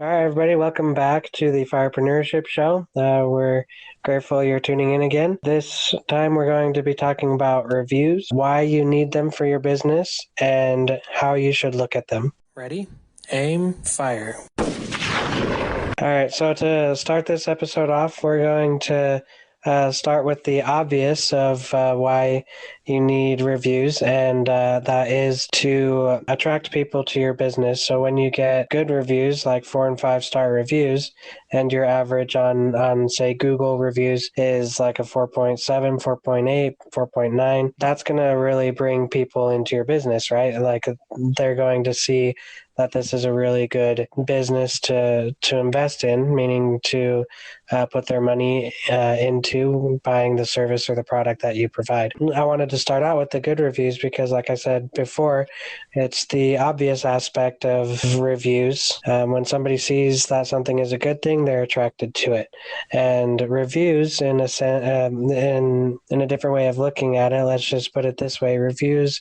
All right, everybody, welcome back to the Firepreneurship Show. We're grateful you're tuning in again. This time, we're going to be talking about reviews, why you need them for your business, and how you should look at them. Ready? Aim, fire. All right, so to start this episode off, we're going to start with the obvious of why you need reviews, and that is to attract people to your business. So when you get good reviews, like 4 and 5 star reviews, and your average on say Google reviews is like a 4.7, 4.8, 4.9, that's going to really bring people into your business, right? Like they're going to see that this is a really good business to invest in, meaning to put their money into buying the service or the product that you provide. I wanted to start out with the good reviews because, like I said before, it's the obvious aspect of reviews. When somebody sees that something is a good thing, they're attracted to it. And reviews, in a different way of looking at it, let's just put it this way: reviews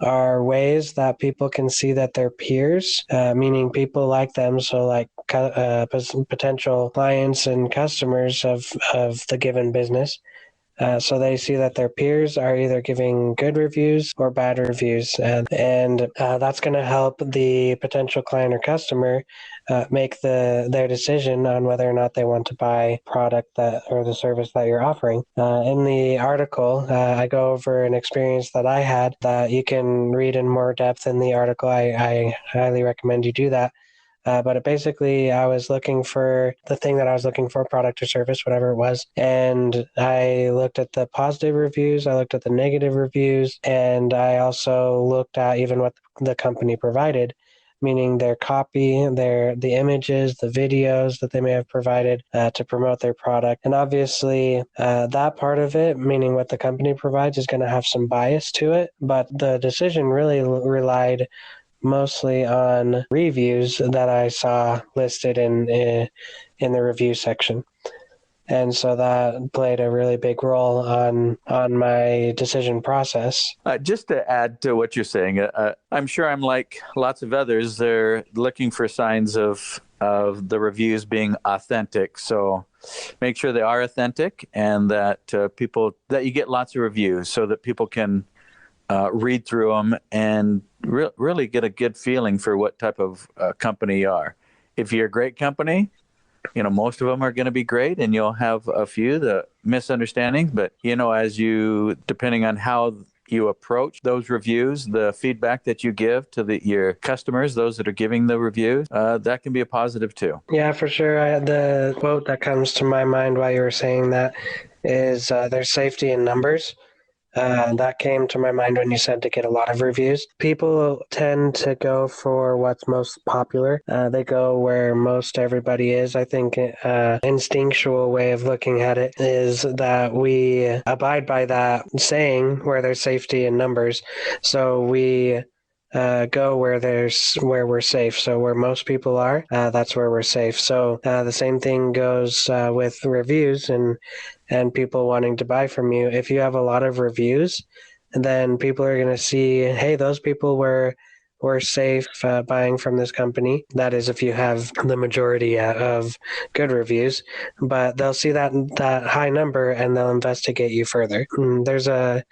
are ways that people can see that their peers, meaning people like them, so like potential clients and customers of the given business, so they see that their peers are either giving good reviews or bad reviews, and that's going to help the potential client or customer make their decision on whether or not they want to buy product that or the service that you're offering. In the article, I go over an experience that I had that you can read in more depth in the article. I highly recommend you do that. But basically, I was looking for the thing that I was looking for, product or service, whatever it was. And I looked at the positive reviews, I looked at the negative reviews, and I also looked at even what the company provided, meaning their copy, the images, the videos that they may have provided to promote their product. And obviously, that part of it, meaning what the company provides, is going to have some bias to it. But the decision really relied mostly on reviews that I saw listed in the review section. And so that played a really big role on my decision process. Just to add to what you're saying, I'm sure I'm like lots of others. They're looking for signs of the reviews being authentic. So make sure they are authentic, and that that you get lots of reviews so that people can read through them and really get a good feeling for what type of company you are. If you're a great company, most of them are going to be great, and you'll have a few the misunderstandings. But depending on how you approach those reviews, the feedback that you give to your customers, those that are giving the reviews, that can be a positive too. Yeah, for sure. The quote that comes to my mind while you were saying that is there's safety in numbers. That came to my mind when you said to get a lot of reviews. People tend to go for what's most popular. They go where most everybody is. I think instinctual way of looking at it is that we abide by that saying where there's safety in numbers. So we go where we're safe. So where most people are, that's where we're safe. So the same thing goes with reviews and people wanting to buy from you. If you have a lot of reviews, then people are going to see, hey, those people were safe buying from this company. That is, if you have the majority of good reviews, but they'll see that high number and they'll investigate you further. There's a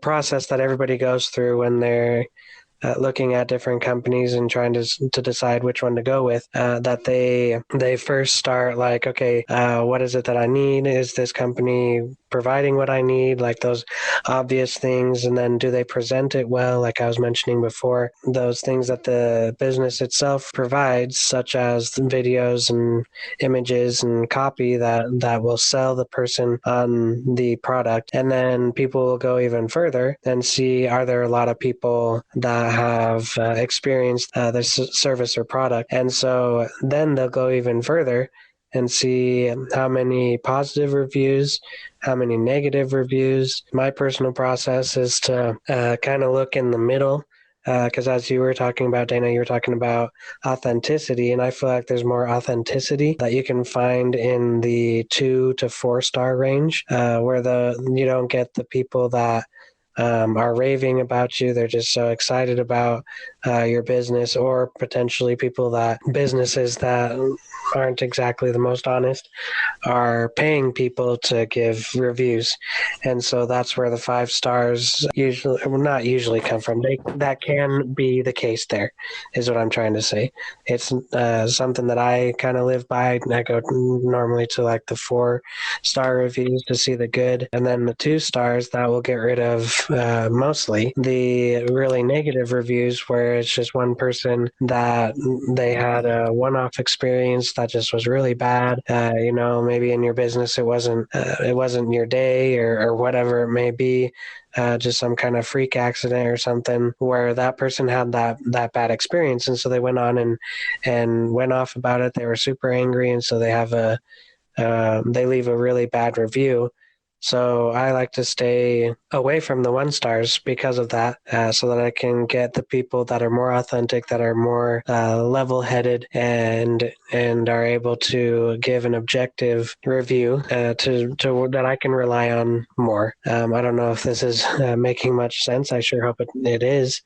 process that everybody goes through when they're looking at different companies and trying to decide which one to go with, that they first start like, okay, what is it that I need? Is this company providing what I need? Like those obvious things. And then do they present it well? Like I was mentioning before, those things that the business itself provides, such as videos and images and copy that will sell the person on the product. And then people will go even further and see, are there a lot of people that have experienced this service or product? And so then they'll go even further and see how many positive reviews, how many negative reviews. My personal process is to kind of look in the middle, because as you were talking about, Dana, you were talking about authenticity, and I feel like there's more authenticity that you can find in the 2 to 4 star range, where you don't get the people that are raving about you. They're just so excited about your business, or potentially businesses that aren't exactly the most honest are paying people to give reviews. And so that's where the 5 stars usually, well, not usually come from. That can be the case there, is what I'm trying to say. It's something that I kind of live by. I go normally to like the 4-star reviews to see the good, and then the 2 stars that will get rid of mostly the really negative reviews where it's just one person that they had a one-off experience that just was really bad. Maybe in your business it wasn't your day, or whatever it may be. Just some kind of freak accident or something where that person had that bad experience, and so they went on and went off about it. They were super angry, and so they leave a really bad review. So I like to stay away from the 1 stars because of that, so that I can get the people that are more authentic, that are more level-headed, and are able to give an objective review to that I can rely on more. I don't know if this is making much sense. I sure hope it is.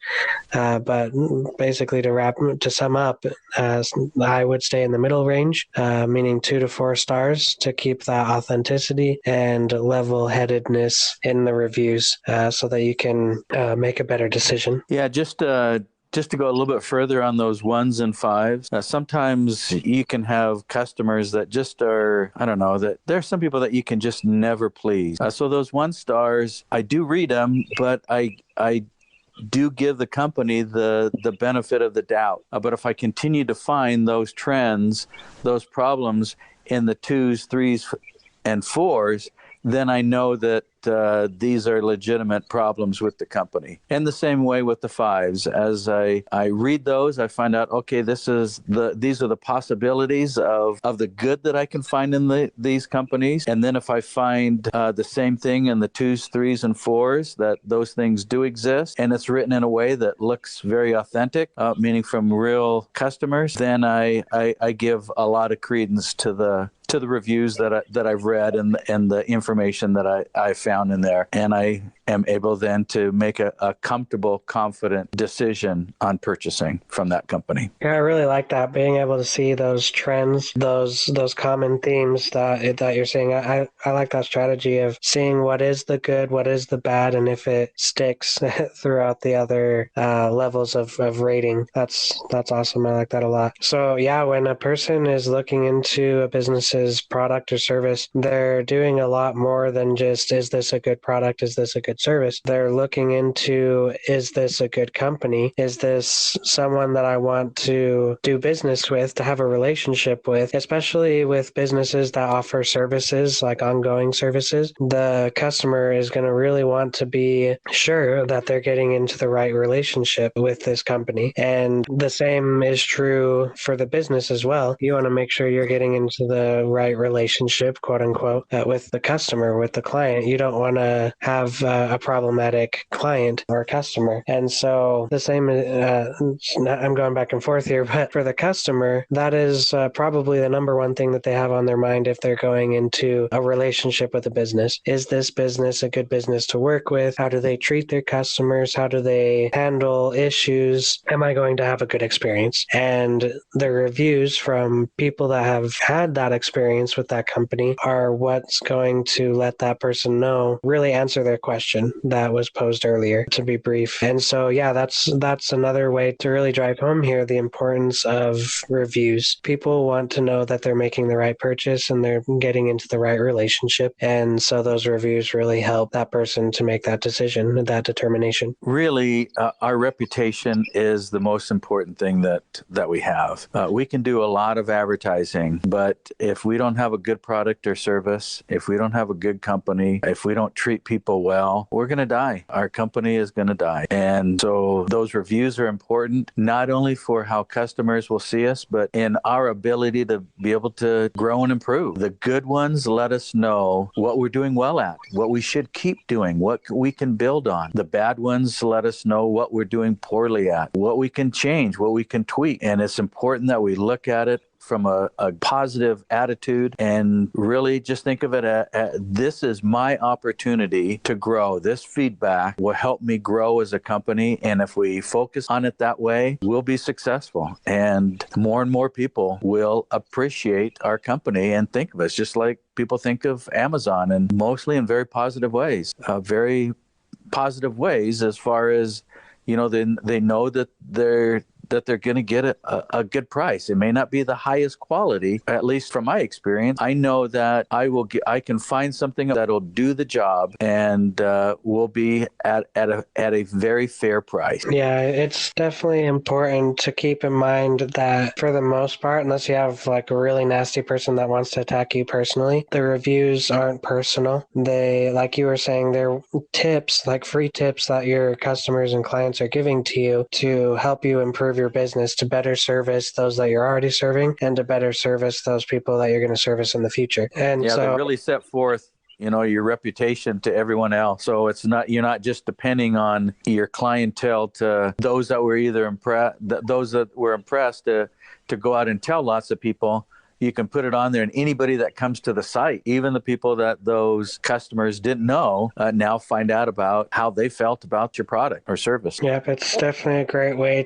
But basically, to sum up, I would stay in the middle range, meaning 2 to 4 stars, to keep that authenticity and level-headedness in the reviews, so that you can make a better decision. Yeah, just to go a little bit further on those 1s and 5s, sometimes you can have customers that just are, I don't know, that there are some people that you can just never please. So those 1 stars, I do read them, but I do give the company the benefit of the doubt. But if I continue to find those trends, those problems in the 2s, 3s, and 4s, then I know that these are legitimate problems with the company. And the same way with the 5s. As I read those, I find out, okay, these are the possibilities of the good that I can find in these companies. And then if I find the same thing in the 2s, 3s, and 4s, that those things do exist, and it's written in a way that looks very authentic, meaning from real customers, then I give a lot of credence to the reviews that I've read and the information that I found in there, and I am able then to make a comfortable, confident decision on purchasing from that company. Yeah, I really like that, being able to see those trends, those common themes that you're seeing. I like that strategy of seeing what is the good, what is the bad, and if it sticks throughout the other levels of rating. That's awesome. I like that a lot. So yeah, when a person is looking into a business's product or service, they're doing a lot more than just, is this a good product? Is this a good service? They're looking into, is this a good company? Is this someone that I want to do business with, to have a relationship with? Especially with businesses that offer services, like ongoing services, the customer is going to really want to be sure that they're getting into the right relationship with this company. And the same is true for the business as well. You want to make sure you're getting into the right relationship, quote unquote, with the customer, with the client. You don't want to have a problematic client or customer. And so the same, I'm going back and forth here, but for the customer, that is probably the number one thing that they have on their mind if they're going into a relationship with a business. Is this business a good business to work with? How do they treat their customers? How do they handle issues? Am I going to have a good experience? And the reviews from people that have had that experience with that company are what's going to let that person know, really answer their question that was posed earlier, to be brief. And so, yeah, that's another way to really drive home here the importance of reviews. People want to know that they're making the right purchase and they're getting into the right relationship. And so those reviews really help that person to make that decision, that determination. Really, our reputation is the most important thing that we have. We can do a lot of advertising, but if we don't have a good product or service, if we don't have a good company, if we don't treat people well, we're going to die. Our company is going to die. And so those reviews are important, not only for how customers will see us, but in our ability to be able to grow and improve. The good ones let us know what we're doing well at, what we should keep doing, what we can build on. The bad ones let us know what we're doing poorly at, what we can change, what we can tweak. And it's important that we look at it from a positive attitude and really just think of it as this is my opportunity to grow. This feedback will help me grow as a company. And if we focus on it that way, we'll be successful. And more people will appreciate our company and think of us just like people think of Amazon, and mostly in very positive ways, as far as, they know that they're going to get a good price. It may not be the highest quality, at least from my experience. I know that I can find something that'll do the job and will be at a very fair price. Yeah, it's definitely important to keep in mind that for the most part, unless you have like a really nasty person that wants to attack you personally, the reviews aren't personal. They, like you were saying, they're tips, like free tips that your customers and clients are giving to you to help you improve your business, to better service those that you're already serving and to better service those people that you're going to service in the future. And they really set forth your reputation to everyone else. So you're not just depending on your clientele to those that were either impressed to go out and tell lots of people. You can put it on there, and anybody that comes to the site, even the people that those customers didn't know, now find out about how they felt about your product or service. Yep, it's definitely a great way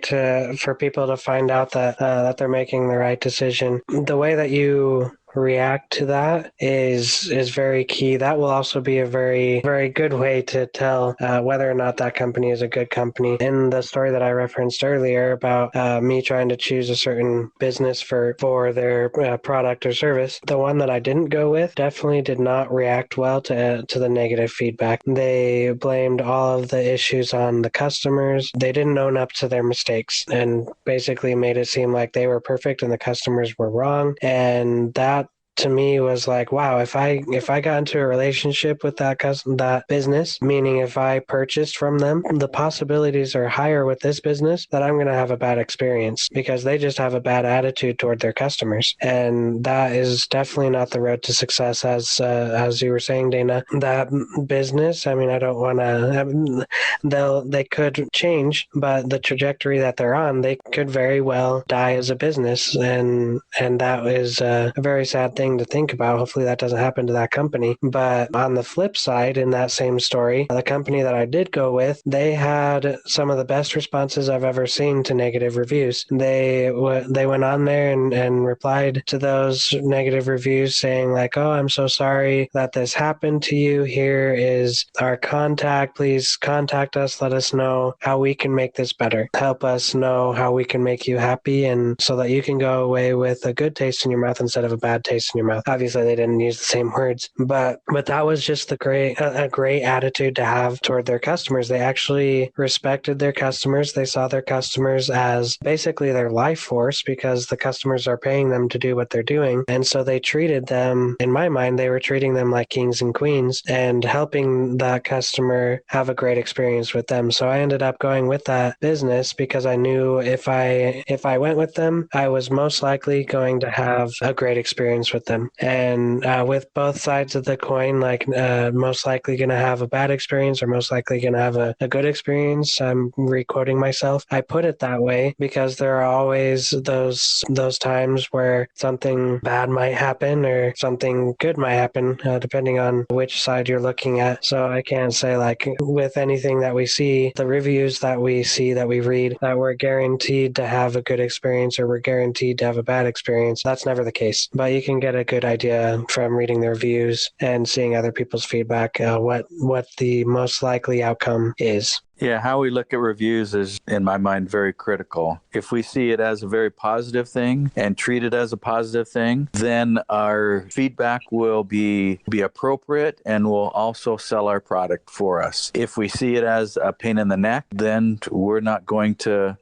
for people to find out that they're making the right decision. The way that you react to that is very key. That will also be a very, very good way to tell whether or not that company is a good company. In the story that I referenced earlier about me trying to choose a certain business for their product or service, the one that I didn't go with definitely did not react well to the negative feedback. They blamed all of the issues on the customers. They didn't own up to their mistakes and basically made it seem like they were perfect and the customers were wrong. And that to me was like, wow, if I got into a relationship with that business, meaning if I purchased from them, the possibilities are higher with this business that I'm going to have a bad experience because they just have a bad attitude toward their customers. And that is definitely not the road to success, as you were saying, Dana. That business, I mean, I don't want to, they could change, but the trajectory that they're on, they could very well die as a business. And that is a very sad thing to think about. Hopefully that doesn't happen to that company. But on the flip side, in that same story, the company that I did go with, they had some of the best responses I've ever seen to negative reviews. They went on there and replied to those negative reviews saying like, oh, I'm so sorry that this happened to you. Here is our contact. Please contact us. Let us know how we can make this better. Help us know how we can make you happy, and so that you can go away with a good taste in your mouth instead of a bad taste in your mouth. Obviously, they didn't use the same words, but that was just a great attitude to have toward their customers. They actually respected their customers. They saw their customers as basically their life force because the customers are paying them to do what they're doing. And so they treated them, in my mind, they were treating them like kings and queens and helping that customer have a great experience with them. So I ended up going with that business because I knew if I went with them, I was most likely going to have a great experience with them. And with both sides of the coin, like most likely going to have a bad experience or most likely going to have a good experience. I'm re-quoting myself. I put it that way because there are always those times where something bad might happen or something good might happen, depending on which side you're looking at. So I can't say like with anything that we see, the reviews that we see, that we read, that we're guaranteed to have a good experience or we're guaranteed to have a bad experience. That's never the case. But you can get a good idea from reading the reviews and seeing other people's feedback, what the most likely outcome is. Yeah, how we look at reviews is, in my mind, very critical. If we see it as a very positive thing and treat it as a positive thing, then our feedback will be appropriate and will also sell our product for us. If we see it as a pain in the neck, then we're not going to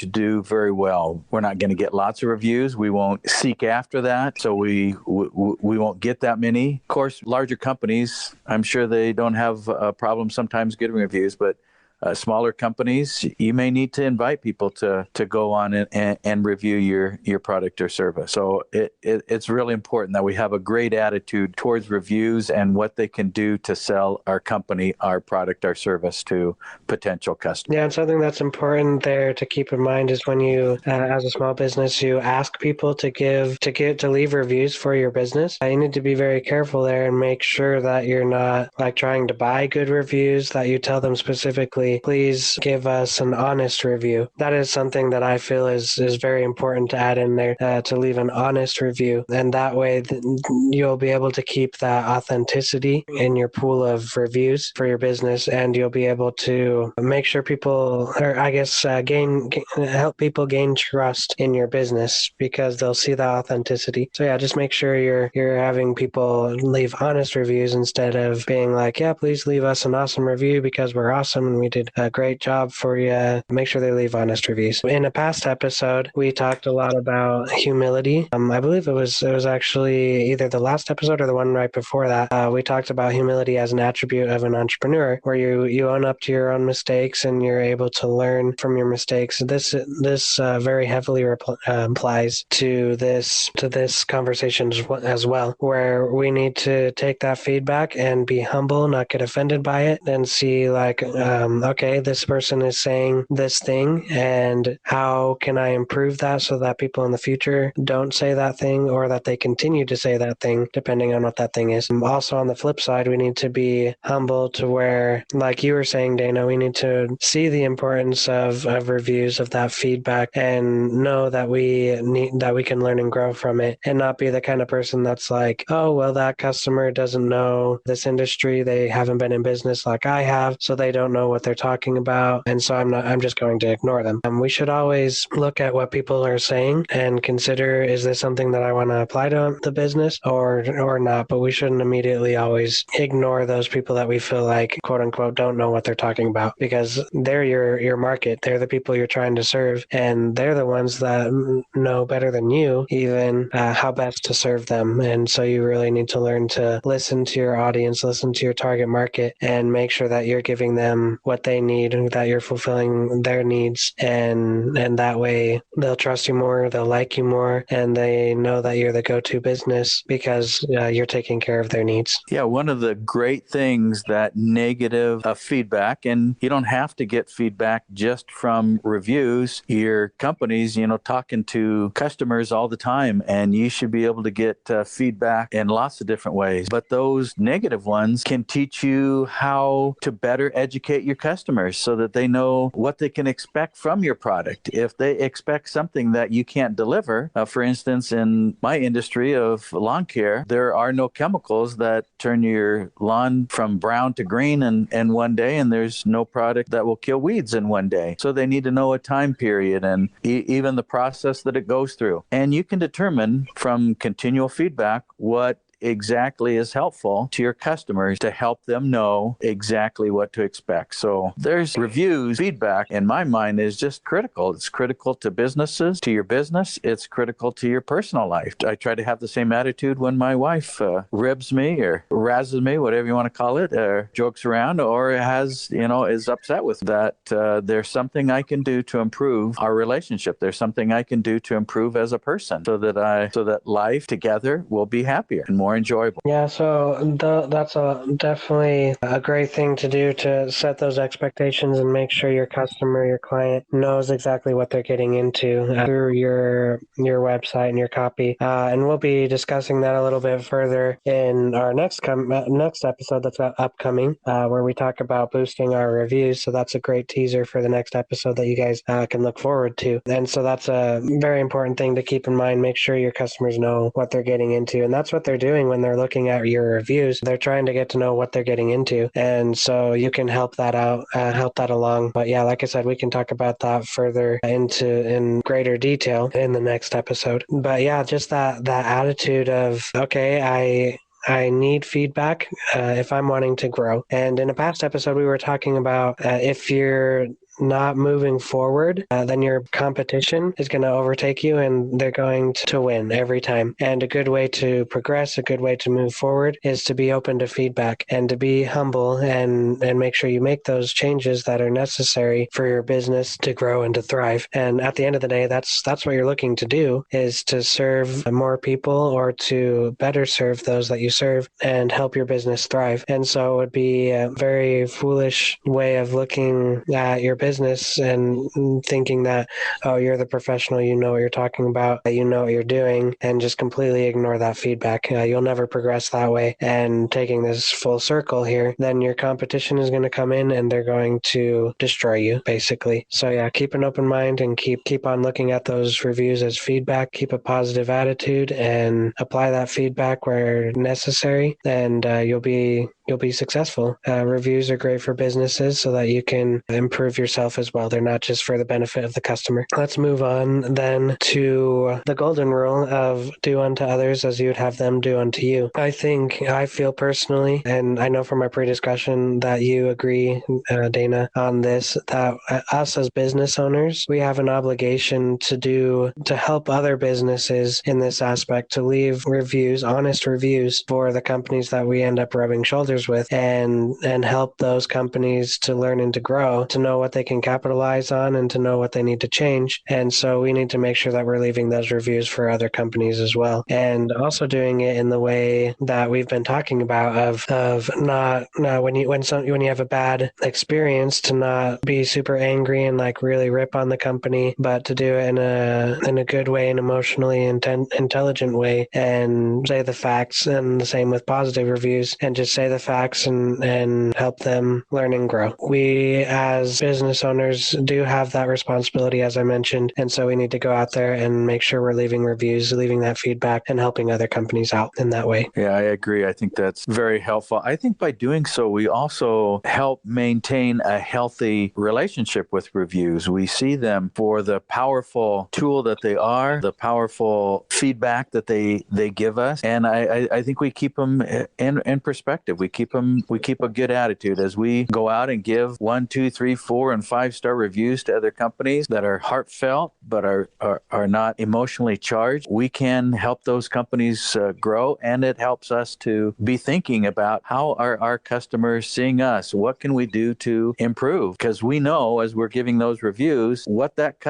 do very well. We're not going to get lots of reviews. We won't seek after that, so we won't get that many. Of course, larger companies, I'm sure they don't have a problem sometimes getting reviews, but smaller companies, you may need to invite people to go on and review your product or service. So it's really important that we have a great attitude towards reviews and what they can do to sell our company, our product, our service to potential customers. Yeah, and something that's important there to keep in mind is when you, as a small business, you ask people to leave reviews for your business. You need to be very careful there and make sure that you're not like trying to buy good reviews, that you tell them specifically, please give us an honest review. That is something that I feel is very important to add in there, to leave an honest review. And that way you'll be able to keep that authenticity in your pool of reviews for your business, and you'll be able to make sure people, or I guess help people gain trust in your business because they'll see that authenticity. So yeah, just make sure you're having people leave honest reviews instead of being like, yeah, please leave us an awesome review because we're awesome and we did a great job for you. Make sure they leave honest reviews. In a past episode, we talked a lot about humility. I believe it was actually either the last episode or the one right before that. We talked about humility as an attribute of an entrepreneur, where you own up to your own mistakes and you're able to learn from your mistakes. This very heavily applies to this conversation as well, where we need to take that feedback and be humble, not get offended by it, and see like, okay, this person is saying this thing, and how can I improve that so that people in the future don't say that thing, or that they continue to say that thing, depending on what that thing is. Also, on the flip side, we need to be humble to where, like you were saying, Dana, we need to see the importance of reviews, of that feedback, and know that we can learn and grow from it, and not be the kind of person that's like, oh, well, that customer doesn't know this industry. They haven't been in business like I have, so they don't know what they're talking about. And so I'm just going to ignore them. We should always look at what people are saying and consider, is this something that I want to apply to the business or not? But we shouldn't immediately always ignore those people that we feel like, quote unquote, don't know what they're talking about, because they're your market. They're the people you're trying to serve, and they're the ones that know better than you even how best to serve them. And so you really need to learn to listen to your audience, listen to your target market, and make sure that you're giving them what they need, that you're fulfilling their needs, and that way they'll trust you more, they'll like you more, and they know that you're the go-to business because you're taking care of their needs. Yeah, one of the great things that negative feedback, and you don't have to get feedback just from reviews. Your company's, talking to customers all the time, and you should be able to get feedback in lots of different ways. But those negative ones can teach you how to better educate your customers so that they know what they can expect from your product. If they expect something that you can't deliver, for instance, in my industry of lawn care, there are no chemicals that turn your lawn from brown to green in one day, and there's no product that will kill weeds in one day. So they need to know a time period and even the process that it goes through. And you can determine from continual feedback what exactly is helpful to your customers to help them know exactly what to expect. So there's reviews, feedback in my mind is just critical. It's critical to businesses, to your business. It's critical to your personal life. I try to have the same attitude when my wife ribs me or razzes me, whatever you want to call it, or jokes around, or is upset with that. There's something I can do to improve our relationship. There's something I can do to improve as a person so that life together will be happier and more enjoyable. Yeah, so that's definitely a great thing to do, to set those expectations and make sure your customer, your client, knows exactly what they're getting into through your website and your copy. And we'll be discussing that a little bit further in our next episode that's upcoming, where we talk about boosting our reviews. So that's a great teaser for the next episode that you guys can look forward to. And so that's a very important thing to keep in mind. Make sure your customers know what they're getting into, and that's what they're doing when they're looking at your reviews. They're trying to get to know what they're getting into, and so you can help that out, help that along. But yeah, like I said, we can talk about that further in greater detail in the next episode. But yeah, just that attitude of, okay, I need feedback if I'm wanting to grow. And in a past episode, we were talking about if you're not moving forward, then your competition is going to overtake you and they're going to win every time. And a good way to progress, a good way to move forward is to be open to feedback and to be humble and make sure you make those changes that are necessary for your business to grow and to thrive. And at the end of the day, that's what you're looking to do, is to serve more people or to better serve those that you serve and help your business thrive. And so it would be a very foolish way of looking at your business and thinking that, oh, you're the professional, you know what you're talking about, you know what you're doing, and just completely ignore that feedback. You'll never progress that way. And taking this full circle here, then your competition is going to come in and they're going to destroy you, basically. So yeah, keep an open mind and keep on looking at those reviews as feedback. Keep a positive attitude and apply that feedback where necessary, and you'll be successful. Reviews are great for businesses so that you can improve yourself as well. They're not just for the benefit of the customer. Let's move on then to the golden rule of do unto others as you would have them do unto you. I feel personally, and I know from our pre-discussion that you agree, Dana, on this, that us as business owners, we have an obligation to help other businesses in this aspect, to leave reviews, honest reviews for the companies that we end up rubbing shoulders with, and help those companies to learn and to grow, to know what they can capitalize on and to know what they need to change. And so we need to make sure that we're leaving those reviews for other companies as well, and also doing it in the way that we've been talking about of not when you have a bad experience, to not be super angry and like really rip on the company, but to do it in a good way, an emotionally intelligent way, and say the facts. And the same with positive reviews, and just say the facts and help them learn and grow. We as business owners do have that responsibility, as I mentioned, and so we need to go out there and make sure we're leaving reviews, leaving that feedback, and helping other companies out in that way. Yeah, I agree. I think that's very helpful. I think by doing so, we also help maintain a healthy relationship with reviews. We see them for the powerful tool that they are, the powerful feedback that they give us, and I think we keep them in perspective. We keep a good attitude as we go out and give 1, 2, 3, 4, and 5-star reviews to other companies that are heartfelt but are not emotionally charged. We can help those companies grow, and it helps us to be thinking about how are our customers seeing us? What can we do to improve? Because we know as we're giving those reviews what that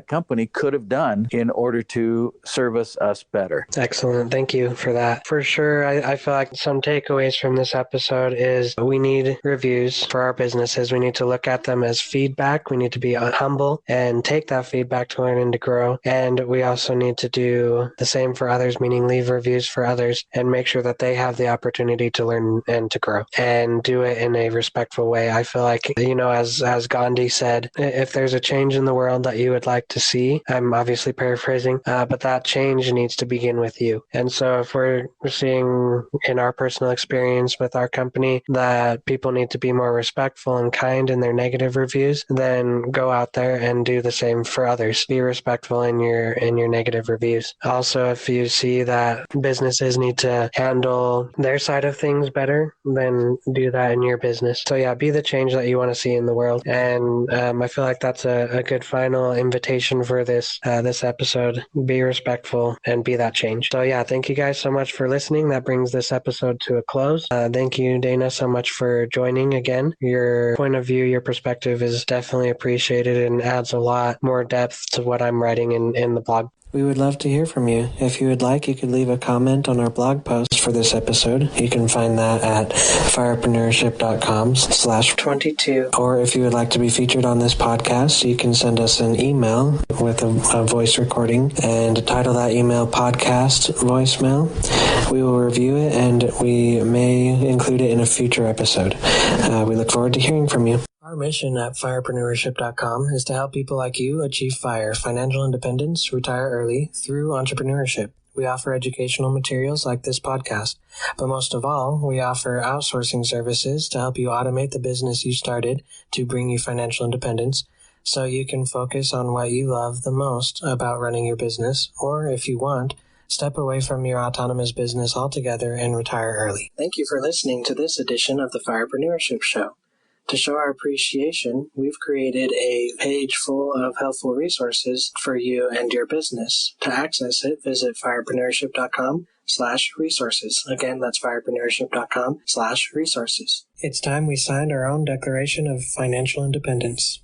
company could have done in order to service us better. Excellent. Thank you for that. For sure, I feel like some takeaways from this episode is we need reviews for our businesses. We need to look at them as feedback. We need to be humble and take that feedback to learn and to grow. And we also need to do the same for others, meaning leave reviews for others and make sure that they have the opportunity to learn and to grow, and do it in a respectful way. I feel like, as Gandhi said, if there's a change in the world that you would like to see, I'm obviously paraphrasing, but that change needs to begin with you. And so if we're seeing in our personal experience with our company that people need to be more respectful and kind in their negative reviews, then go out there and do the same for others. Be respectful in your negative reviews. Also, if you see that businesses need to handle their side of things better, then do that in your business. So yeah, be the change that you want to see in the world. And I feel like that's a good final invitation for this episode. Be respectful and be that change. So yeah, thank you guys so much for listening. That brings this episode to a close. Thank you, Dana, so much for joining again. Your point of view, your perspective is definitely appreciated and adds a lot more depth to what I'm writing in the blog. We would love to hear from you. If you would like, you could leave a comment on our blog post for this episode. You can find that at firepreneurship.com/22. Or if you would like to be featured on this podcast, you can send us an email with a voice recording and title that email Podcast Voicemail. We will review it and we may include it in a future episode. We look forward to hearing from you. Our mission at firepreneurship.com is to help people like you achieve FIRE, financial independence, retire early, through entrepreneurship. We offer educational materials like this podcast, but most of all, we offer outsourcing services to help you automate the business you started to bring you financial independence, so you can focus on what you love the most about running your business, or if you want, step away from your autonomous business altogether and retire early. Thank you for listening to this edition of the Firepreneurship Show. To show our appreciation, we've created a page full of helpful resources for you and your business. To access it, visit firepreneurship.com/resources. Again, that's firepreneurship.com/resources. It's time we signed our own Declaration of Financial Independence.